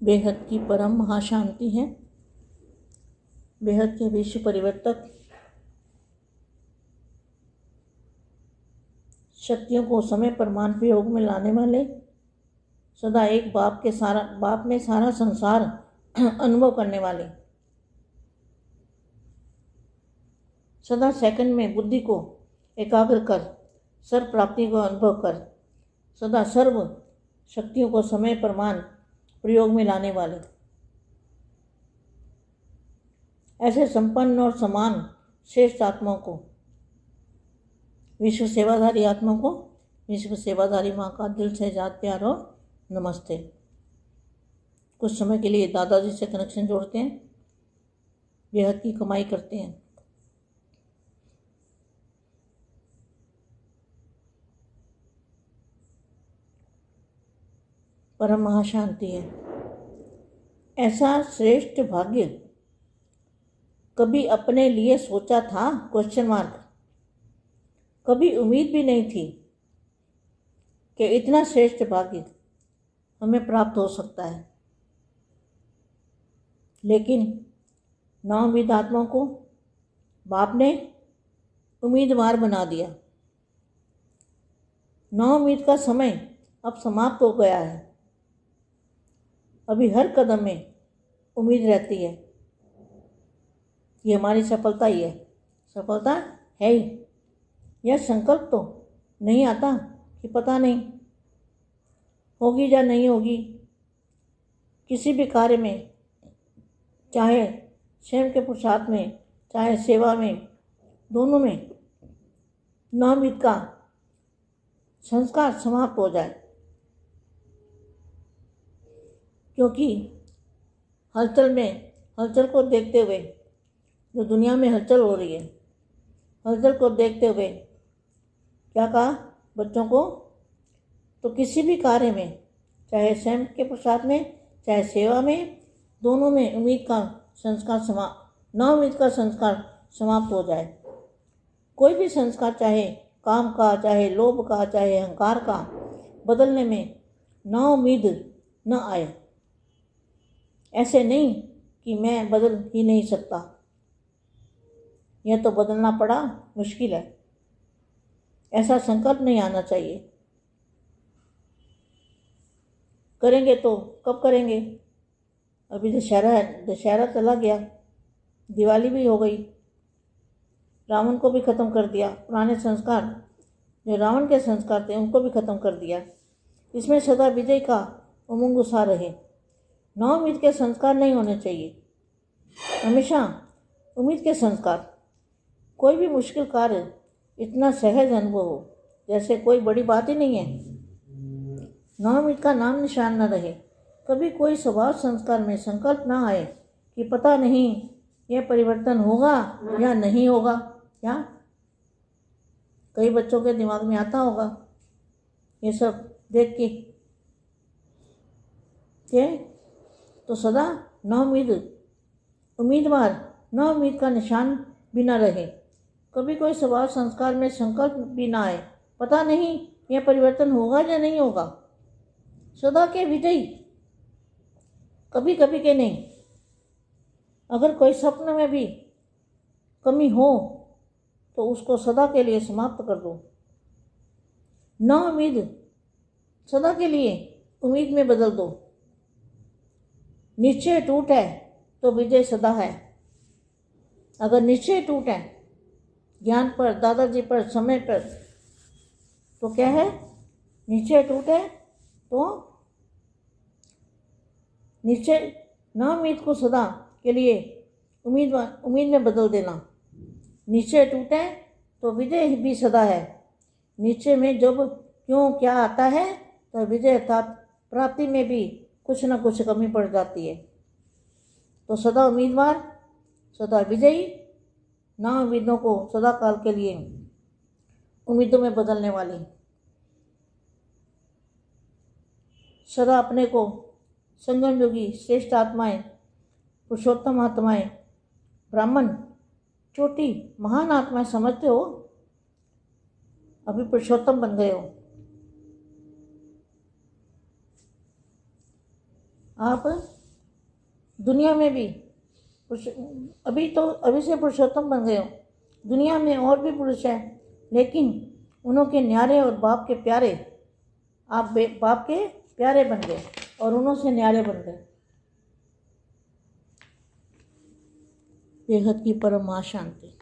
बेहद की परम महाशांति है, बेहद के विश्व परिवर्तक, शक्तियों को समय प्रमाण प्रयोग में लाने वाले, सदा एक बाप में सारा संसार अनुभव करने वाले, सदा सेकंड में बुद्धि को एकाग्र कर सर्व प्राप्ति को अनुभव कर, सदा सर्व शक्तियों को समय प्रमाण प्रयोग में लाने वाले, ऐसे संपन्न और समान श्रेष्ठ आत्माओं को, विश्व सेवाधारी आत्माओं को विश्व सेवाधारी माँ का दिल से याद प्यार और नमस्ते। कुछ समय के लिए दादाजी से कनेक्शन जोड़ते हैं, बेहद की कमाई करते हैं। परम महाशांति है। ऐसा श्रेष्ठ भाग्य कभी अपने लिए सोचा था? Question mark. कभी उम्मीद भी नहीं थी कि इतना श्रेष्ठ भाग्य हमें प्राप्त हो सकता है, लेकिन नाउम्मीद आत्माओं को बाप ने उम्मीदवार बना दिया। नाउम्मीद का समय अब समाप्त हो गया है। अभी हर कदम में उम्मीद रहती है। ये हमारी सफलता ही है, सफलता है ही। यह संकल्प तो नहीं आता कि पता नहीं होगी या नहीं होगी। किसी भी कार्य में, चाहे स्वयं के पुरुषार्थ में, चाहे सेवा में, दोनों में नाउम्मीद का संस्कार समाप्त हो जाए, क्योंकि हलचल को देखते हुए, जो दुनिया में हलचल हो रही है, हलचल को देखते हुए क्या कहा बच्चों को? तो किसी भी कार्य में, चाहे स्वयं के पुरुषार्थ में, चाहे सेवा में, दोनों में नाउम्मीद का संस्कार समाप्त हो जाए। कोई भी संस्कार, चाहे काम का, चाहे लोभ का, चाहे अहंकार का, बदलने में नाउम्मीद न आए। ऐसे नहीं कि मैं बदल ही नहीं सकता, यह तो बदलना पड़ा, मुश्किल है। ऐसा संकल्प नहीं आना चाहिए। करेंगे तो कब करेंगे? अभी दशहरा है, दशहरा चला गया, दिवाली भी हो गई, रावण को भी ख़त्म कर दिया। पुराने संस्कार, जो रावण के संस्कार थे, उनको भी ख़त्म कर दिया। इसमें सदा विजय का उमंग सा रहे। नाउम्मीद के संस्कार नहीं होने चाहिए, हमेशा उम्मीद के संस्कार। कोई भी मुश्किल कार्य इतना सहज अनुभव हो जैसे कोई बड़ी बात ही नहीं है। नाउम्मीद का नाम निशान न रहे। कभी कोई स्वभाव संस्कार में संकल्प ना आए कि पता नहीं यह परिवर्तन होगा या नहीं होगा। क्या कई बच्चों के दिमाग में आता होगा ये सब देख के? तो सदा नाउम्मीद, उम्मीदवार, नाउम्मीद का निशान भी न रहे। कभी कोई स्वभाव संस्कार में संकल्प भी ना आए, पता नहीं यह परिवर्तन होगा या नहीं होगा। सदा के विजयी, कभी कभी के नहीं। अगर कोई स्वप्न में भी कमी हो तो उसको सदा के लिए समाप्त कर दो। नाउम्मीद सदा के लिए उम्मीद में बदल दो। निश्चय टूट है तो विजय सदा है। अगर निश्चय टूट है ज्ञान पर, दादाजी पर, समय पर, तो क्या है? निश्चय टूटे तो निश्चय नाउम्मीद को सदा के लिए उम्मीद में बदल देना। निश्चय टूटे तो विजय भी सदा है। निश्चय में जब क्यों क्या आता है तो विजय अर्थात प्राप्ति में भी कुछ न कुछ कमी पड़ जाती है। तो सदा उम्मीदवार, सदा विजयी, नाउम्मीदों को सदा काल के लिए उम्मीदों में बदलने वाली, सदा अपने को संगम योगी, श्रेष्ठ आत्माएं, पुरुषोत्तम आत्माएं, ब्राह्मण, छोटी महान आत्माएं समझते हो। अभी पुरुषोत्तम बन गए हो। आप दुनिया में भी अभी से पुरुषोत्तम बन गए हो। दुनिया में और भी पुरुष हैं, लेकिन उन्होंने न्यारे और बाप के प्यारे, आप बाप के प्यारे बन गए और उन्होंने न्यारे बन गए। बेहद की परम शांति।